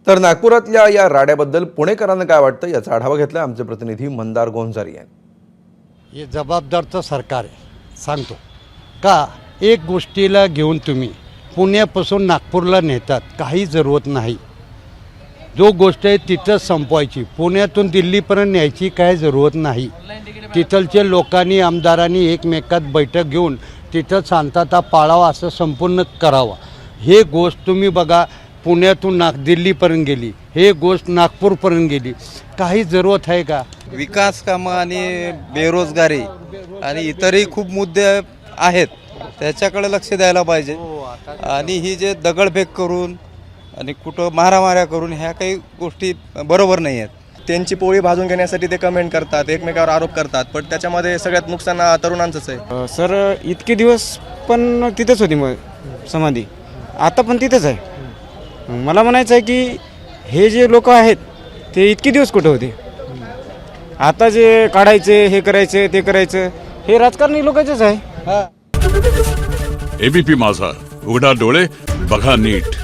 तर नागपुरातल्या या राड्याबद्दल पुणेकरांना काय वाटतं याचा आढावा घेतला आमचे प्रतिनिधी मंदार गोंजारी यांनी। हे जबाबदारचं सरकार आहे सांगतो का एक गोष्टीला घेऊन तुम्ही पुण्यापासून नागपूरला नेतात काही जरूरत नाही। जो गोष्ट आहे तिथंच संपवायची, पुण्यातून दिल्लीपर्यंत न्यायची काय जरूरत नाही। तिथलचे लोकांनी आमदारांनी एकमेकात बैठक घेऊन तिथं शांतता पाळावा असं संपूर्ण करावा। हे गोष्ट तुम्ही बघा पुण्यातून दिल्लीपर्यंत गेली, हे गोष्ट नागपूरपर्यंत गेली, काही जरूरत आहे का? विकास कामं आणि बेरोजगारी आणि इतरही खूप मुद्दे आहेत त्याच्याकडे लक्ष द्यायला पाहिजे। आणि ही जे दगडफेक करून आणि कुठं मारामाऱ्या करून ह्या काही गोष्टी बरोबर नाही आहेत। त्यांची पोळी भाजून घेण्यासाठी ते कमेंट करतात, एकमेकावर आरोप करतात, पण त्याच्यामध्ये सगळ्यात नुकसान तरुणांचंच आहे। सर इतके दिवस पण तिथेच होती मग समाधी, आता पण तिथेच आहे। मला म्हणायचं आहे की हे जे लोक आहेत ते इतके दिवस कुठे होते, आता जे काढायचे हे करायचे ते करायचं हे राजकारणी लोकांचेच आहे। एबीपी माझा, उघडा डोळे बघा नीट।